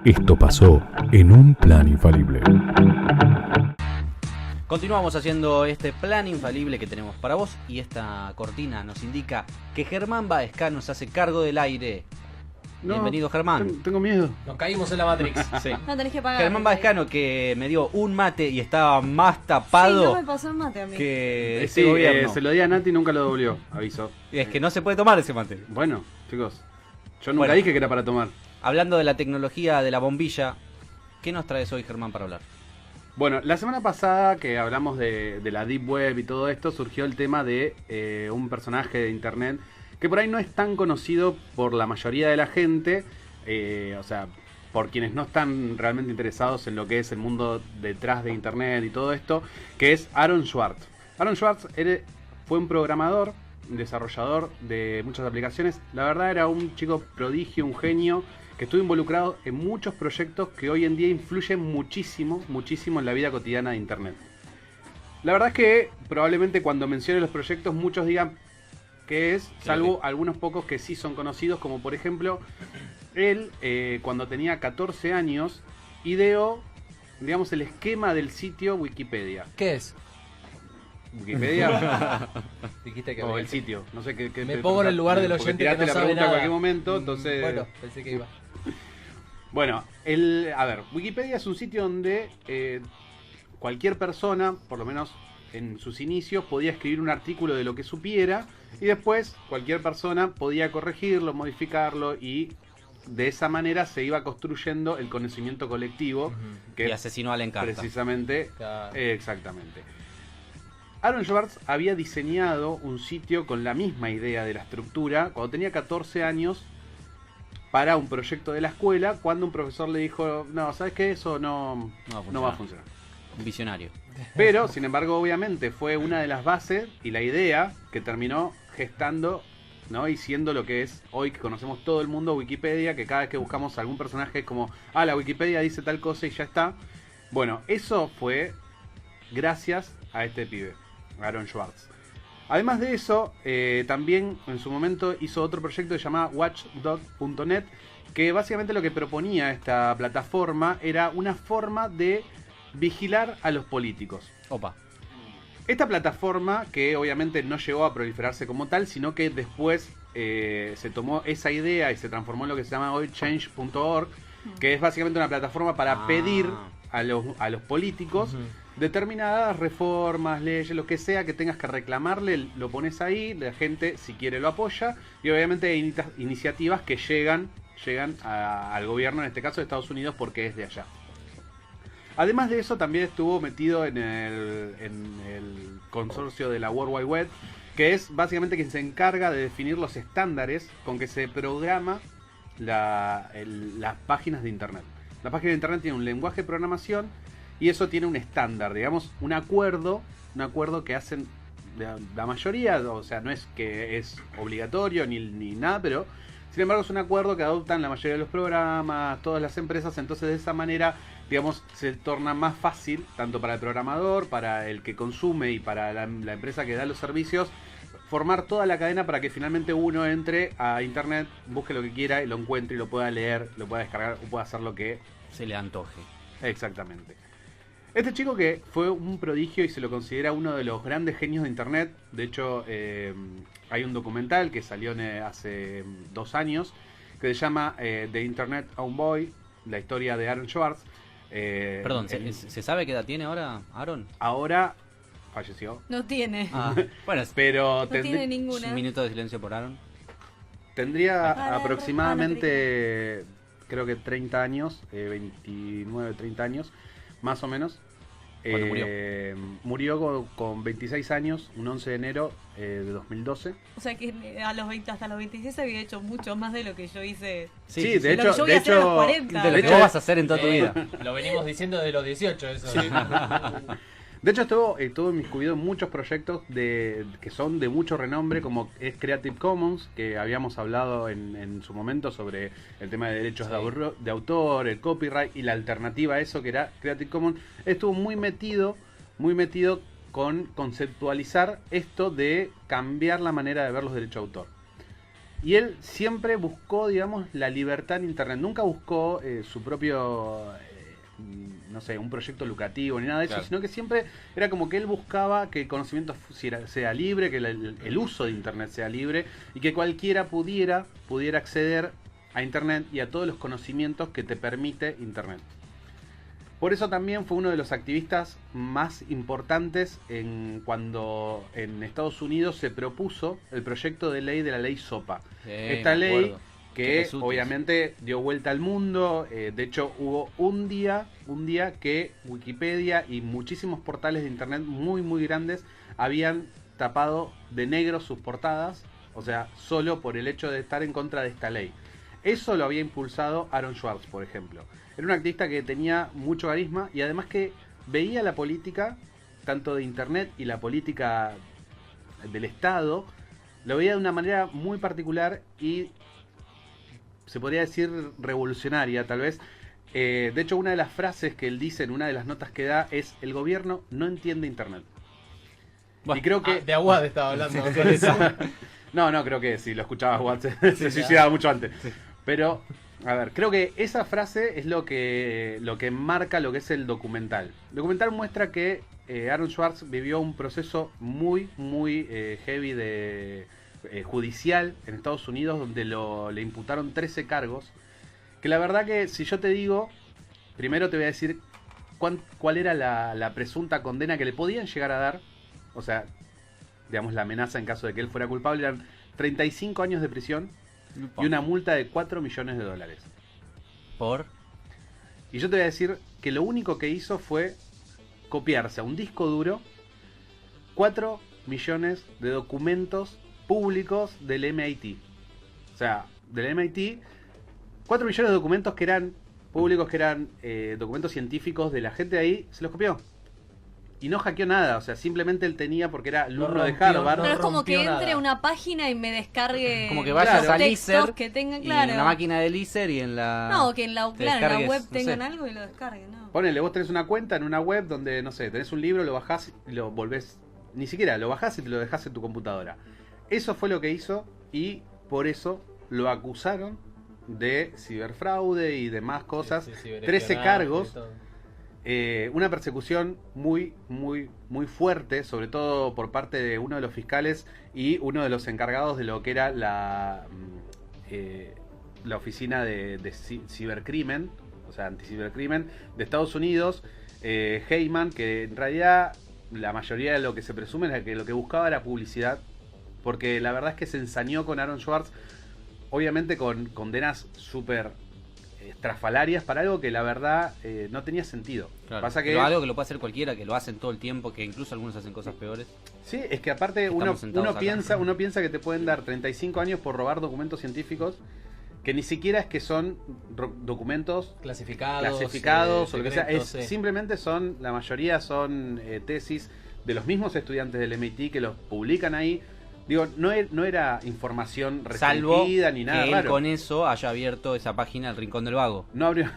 Esto pasó en un plan infalible. Continuamos haciendo este plan infalible que tenemos para vos y esta cortina nos indica que Germán Baescano se hace cargo del aire. No, Bienvenido, Germán. Tengo miedo. Nos caímos en la Matrix. Sí. No tenés que pagar. Germán Baescano, que me dio un mate y estaba más tapado Sí, no me pasó el mate a mí. que Sí, este gobierno. se lo di a Nati y nunca lo devolvió, aviso. Y es que no se puede tomar ese mate. Bueno, chicos, yo nunca Bueno. dije que era para tomar. Hablando de la tecnología de la bombilla, ¿qué nos traes hoy, Germán, para hablar? Bueno, la semana pasada que hablamos de la Deep Web y todo esto, surgió el tema de un personaje de internet que por ahí no es tan conocido por la mayoría de la gente, o sea, por quienes no están realmente interesados en lo que es el mundo detrás de internet y todo esto, que es Aaron Swartz. Aaron Swartz fue un programador, un desarrollador de muchas aplicaciones. La verdad era un chico prodigio, un genio, que estuvo involucrado en muchos proyectos que hoy en día influyen muchísimo, muchísimo en la vida cotidiana de internet. La verdad es que probablemente cuando mencione los proyectos muchos digan que es, salvo algunos pocos que sí son conocidos, como por ejemplo, él cuando tenía 14 años ideó, digamos, el esquema del sitio Wikipedia. ¿Qué es? Wikipedia Dijiste que o el sitio, no sé qué. Me pongo en el lugar del porque oyente que tiraste no la sabe pregunta nada. en cualquier momento, entonces. Bueno, pensé que iba. Bueno, a ver, Wikipedia es un sitio donde cualquier persona, por lo menos en sus inicios, podía escribir un artículo de lo que supiera y después cualquier persona podía corregirlo, modificarlo y de esa manera se iba construyendo el conocimiento colectivo que Y asesinó a Alan Carter. precisamente, Claro. exactamente. Aaron Swartz había diseñado un sitio con la misma idea de la estructura cuando tenía 14 años para un proyecto de la escuela, cuando un profesor le dijo, no, ¿sabes qué? Eso no va a funcionar. Un visionario. Pero, sin embargo, obviamente fue una de las bases y la idea que terminó gestando, ¿no? Y siendo lo que es hoy que conocemos todo el mundo, Wikipedia, que cada vez que buscamos algún personaje es como, la Wikipedia dice tal cosa y ya está. Bueno, eso fue gracias a este pibe, Aaron Swartz. Además de eso, también en su momento hizo otro proyecto que se llamaba Watchdog.net, que básicamente lo que proponía esta plataforma era una forma de vigilar a los políticos. Opa. Esta plataforma, que obviamente no llegó a proliferarse como tal, sino que después se tomó esa idea y se transformó en lo que se llama hoy change.org, que es básicamente una plataforma para pedir a los políticos determinadas reformas, leyes, lo que sea que tengas que reclamarle, lo pones ahí, la gente si quiere lo apoya y obviamente hay iniciativas que llegan al gobierno, en este caso de Estados Unidos, porque es de allá. Además de eso también estuvo metido en el consorcio de la World Wide Web, que es básicamente quien se encarga de definir los estándares con que se programa las páginas de internet. La página de internet tiene un lenguaje de programación y eso tiene un estándar, digamos, un acuerdo que hacen la mayoría, o sea, no es que es obligatorio ni nada, pero sin embargo es un acuerdo que adoptan la mayoría de los programas, todas las empresas, entonces de esa manera, digamos, se torna más fácil, tanto para el programador, para el que consume y para la empresa que da los servicios, formar toda la cadena para que finalmente uno entre a internet, busque lo que quiera y lo encuentre y lo pueda leer, lo pueda descargar o pueda hacer lo que Se le antoje. exactamente. Este chico que fue un prodigio y se lo considera uno de los grandes genios de internet. De hecho, hay un documental que salió hace 2 años que se llama The Internet Own Boy, la historia de Aaron Swartz. Perdón, ¿se sabe qué edad tiene ahora, Aaron? Ahora falleció. No tiene. Bueno, Pero No tiene ninguna. un minuto de silencio por Aaron. tendría aproximadamente, creo que 30 años, 29, 30 años, más o menos. Cuando murió. Murió con 26 años, un 11 de enero de 2012. O sea que hasta los 26 había hecho mucho más de lo que yo hice. Sí, de Lo que yo voy a hacer a los 40. De lo que vos vas a hacer en toda tu vida. Lo venimos diciendo de los 18, eso. Sí. De hecho, estuvo inmiscuido en muchos proyectos que son de mucho renombre, como es Creative Commons, que habíamos hablado en su momento sobre el tema de derechos de autor, el copyright y la alternativa a eso que era Creative Commons. Estuvo muy metido con conceptualizar esto de cambiar la manera de ver los derechos de autor. Y él siempre buscó, digamos, la libertad en Internet. Nunca buscó su propio, no sé, un proyecto lucrativo ni nada de eso, Claro. sino que siempre era como que él buscaba que el conocimiento sea libre, que el uso de Internet sea libre y que cualquiera pudiera acceder a Internet y a todos los conocimientos que te permite Internet. Por eso también fue uno de los activistas más importantes cuando en Estados Unidos se propuso el proyecto de ley de la ley SOPA. Sí, Esta me ley acuerdo. Qué que pesutis. obviamente dio vuelta al mundo. De hecho, hubo un día que Wikipedia y muchísimos portales de internet muy muy grandes habían tapado de negro sus portadas, o sea, solo por el hecho de estar en contra de esta ley. Eso lo había impulsado Aaron Swartz, por ejemplo. Era un activista que tenía mucho carisma y además que veía la política, tanto de internet y la política del Estado, lo veía de una manera muy particular y se podría decir revolucionaria, tal vez. De hecho, una de las frases que él dice en una de las notas que da es: el gobierno no entiende internet. Bueno, y creo que... De Aguad estaba hablando con eso. No, creo que si lo escuchabas Watts se suicidaba mucho antes. Pero, a ver, creo que esa frase es lo que marca lo que es el documental. El documental muestra que Aaron Swartz vivió un proceso muy heavy de judicial en Estados Unidos, donde le imputaron 13 cargos. Que la verdad que si yo te digo, primero te voy a decir cuál era la presunta condena que le podían llegar a dar. O sea, digamos, la amenaza en caso de que él fuera culpable eran 35 años de prisión y una multa de $4 millones. ¿Por? Y yo te voy a decir que lo único que hizo fue copiarse a un disco duro 4 millones de documentos públicos del MIT. O sea, del MIT, 4 millones de documentos que eran públicos, que eran documentos científicos de la gente de ahí, se los copió. Y no hackeó nada, o sea, simplemente él tenía, porque era alumno de rompió, Harvard. Pero es como que rompió entre nada. a una página y me descargue Como que vayas Claro. a textos Lizer que tengan, y claro. en la máquina de Lizer y en la... No, que en la, te claro, en la descargues, web no tengan sé. algo y lo descarguen, ¿no? Ponele, vos tenés una cuenta en una web donde, no sé, tenés un libro, lo bajás y lo volvés... Ni siquiera, lo bajás y te lo dejás en tu computadora. Eso fue lo que hizo y por eso lo acusaron de ciberfraude y demás cosas. Sí, 13 cargos. y todo. Una persecución muy fuerte, sobre todo por parte de uno de los fiscales y uno de los encargados de lo que era la oficina de cibercrimen, o sea, anticibercrimen de Estados Unidos, Heyman, que en realidad la mayoría de lo que se presume es que lo que buscaba era publicidad, porque la verdad es que se ensañó con Aaron Swartz, obviamente con condenas súper estrafalarias para algo que la verdad no tenía sentido. Claro. Pasa que Pero algo que lo puede hacer cualquiera, que lo hacen todo el tiempo, que incluso algunos hacen cosas peores. sí, es que aparte uno sentados acá. piensa que te pueden dar 35 años por robar documentos científicos que ni siquiera es que son documentos clasificados o lo que sea, secretos, sí. simplemente son, la mayoría son tesis de los mismos estudiantes del MIT que los publican ahí. Digo, no era información Salvo restringida ni nada que él raro. con eso haya abierto esa página El Rincón del Vago. No abrió.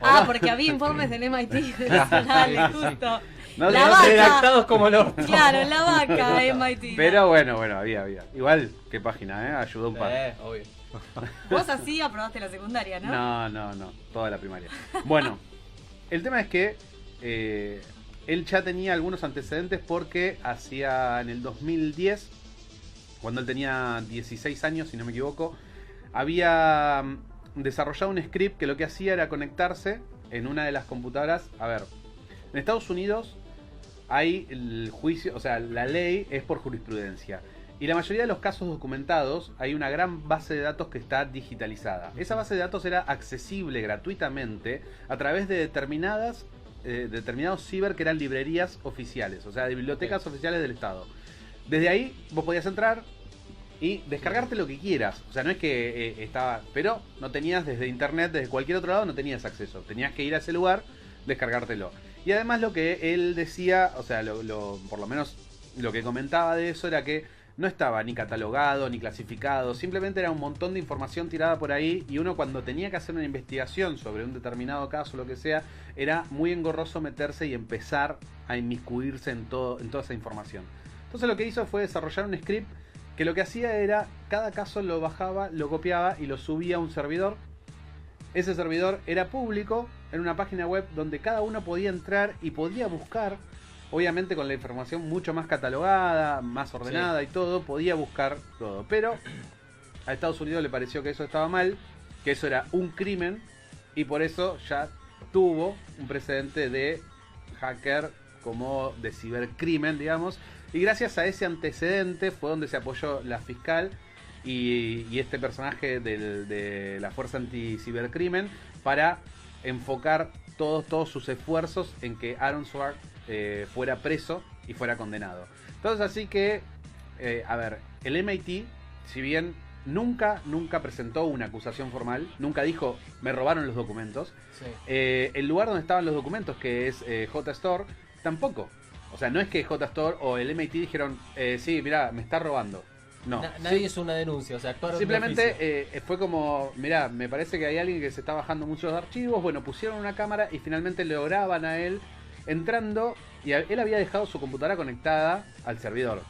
Ah, porque había informes del MIT. Dale, justo. No, La no, vaca. Redactados como el orto. Claro, la vaca MIT. Pero bueno, había. Igual, qué página, ayudó un par. Obvio. Vos así aprobaste la secundaria, ¿no? No, toda la primaria. Bueno, el tema es que él ya tenía algunos antecedentes porque en el 2010, cuando él tenía 16 años, si no me equivoco, había desarrollado un script que lo que hacía era conectarse en una de las computadoras. A ver, en Estados Unidos hay el juicio, o sea, la ley es por jurisprudencia. Y la mayoría de los casos documentados, hay una gran base de datos que está digitalizada. Esa base de datos era accesible gratuitamente a través de determinados ciber que eran librerías oficiales, o sea, de bibliotecas oficiales del Estado. Desde ahí vos podías entrar y descargarte lo que quieras. O sea, no es que estaba... Pero no tenías desde internet, desde cualquier otro lado, no tenías acceso. Tenías que ir a ese lugar, descargártelo. Y además lo que él decía, o sea, por lo menos lo que comentaba de eso era que no estaba ni catalogado, ni clasificado, simplemente era un montón de información tirada por ahí y uno cuando tenía que hacer una investigación sobre un determinado caso, lo que sea, era muy engorroso meterse y empezar a inmiscuirse en toda esa información. Entonces lo que hizo fue desarrollar un script que lo que hacía era, cada caso lo bajaba, lo copiaba y lo subía a un servidor. Ese servidor era público, en una página web donde cada uno podía entrar y podía buscar, obviamente con la información mucho más catalogada, más ordenada y todo, podía buscar todo. Pero a Estados Unidos le pareció que eso estaba mal, que eso era un crimen, y por eso ya tuvo un precedente de hacker como de cibercrimen, digamos. Y gracias a ese antecedente fue donde se apoyó la fiscal y este personaje de la Fuerza Anti-Cibercrimen para enfocar todos sus esfuerzos en que Aaron Swartz fuera preso y fuera condenado. Entonces así que, a ver, el MIT, si bien nunca presentó una acusación formal, nunca dijo me robaron los documentos, el lugar donde estaban los documentos, que es JSTOR, tampoco. O sea, no es que JSTOR o el MIT dijeron sí, mirá, me está robando. No. Nadie hizo una denuncia, o sea, actuaron simplemente fue como, mirá, me parece que hay alguien que se está bajando muchos archivos. Bueno, pusieron una cámara y finalmente lo graban a él entrando, y él había dejado su computadora conectada al servidor.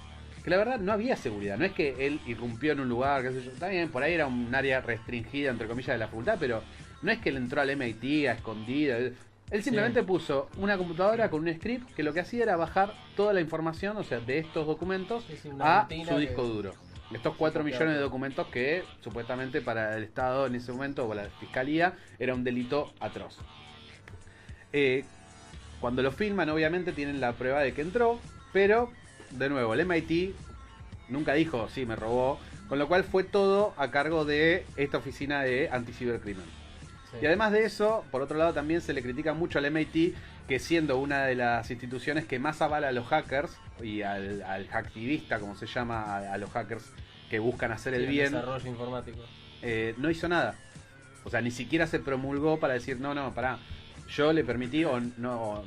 Que la verdad no había seguridad, no es que él irrumpió en un lugar, qué sé yo, está bien, por ahí era un área restringida, entre comillas, de la facultad, pero no es que él entró al MIT a escondida. Él simplemente puso una computadora con un script que lo que hacía era bajar toda la información, o sea, de estos documentos a su disco duro. Estos 4 millones de documentos que supuestamente para el Estado en ese momento, o la Fiscalía, era un delito atroz. Cuando lo filman, obviamente tienen la prueba de que entró, pero, de nuevo, el MIT nunca dijo, sí, me robó, con lo cual fue todo a cargo de esta oficina de anticibercrimen. Y además de eso, por otro lado, también se le critica mucho al MIT, que siendo una de las instituciones que más avala a los hackers y al hacktivista, como se llama, a los hackers que buscan hacer el bien, desarrollo informático, no hizo nada. O sea, ni siquiera se promulgó para decir, no, pará, yo le permití no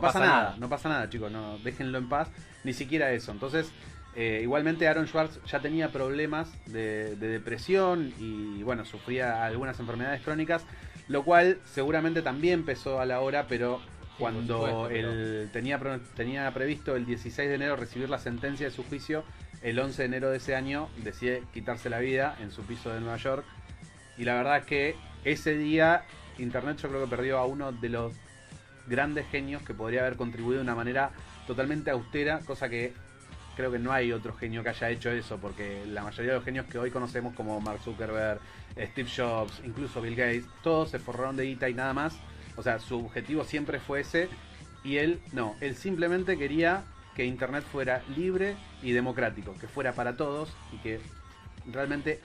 pasa nada. No pasa nada, chicos, no, déjenlo en paz. Ni siquiera eso. Entonces, igualmente Aaron Swartz ya tenía problemas de depresión y bueno, sufría algunas enfermedades crónicas, lo cual seguramente también pesó a la hora, pero cuando supuesto, él tenía previsto el 16 de enero recibir la sentencia de su juicio, el 11 de enero de ese año decide quitarse la vida en su piso de Nueva York. Y la verdad es que ese día Internet yo creo que perdió a uno de los grandes genios que podría haber contribuido de una manera totalmente austera, cosa que creo que no hay otro genio que haya hecho eso, porque la mayoría de los genios que hoy conocemos, como Mark Zuckerberg, Steve Jobs, incluso Bill Gates, todos se forraron de guita y nada más. O sea, su objetivo siempre fue ese, y él no, él simplemente quería que Internet fuera libre y democrático, que fuera para todos y que realmente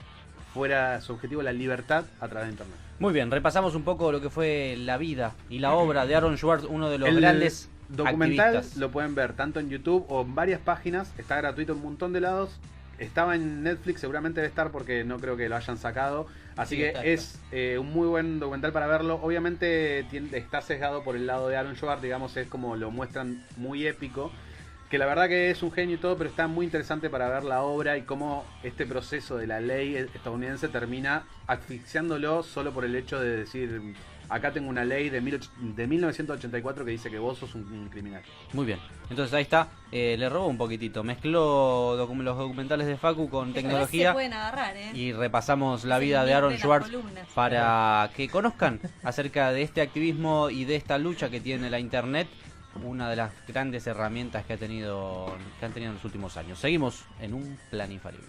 fuera su objetivo la libertad a través de Internet. Muy bien, repasamos un poco lo que fue la vida y la obra de Aaron Swartz, uno de los grandes documental activistas. lo pueden ver tanto en YouTube o en varias páginas, está gratuito en un montón de lados. Estaba en Netflix, seguramente debe estar porque no creo que lo hayan sacado. Así Sí, que está. es un muy buen documental para verlo. Obviamente está sesgado por el lado de Aaron Swartz, digamos, es como lo muestran muy épico. Que la verdad que es un genio y todo, pero está muy interesante para ver la obra y cómo este proceso de la ley estadounidense termina asfixiándolo solo por el hecho de decir, acá tengo una ley de 1984 que dice que vos sos un criminal. Muy bien, entonces ahí está, le robó un poquitito, mezcló los documentales de Facu con Después tecnología se pueden agarrar, y repasamos la Es el vida de link Aaron de las Swartz columnas. para que conozcan acerca de este activismo y de esta lucha que tiene la internet, una de las grandes herramientas que han tenido en los últimos años. Seguimos en un plan infalible.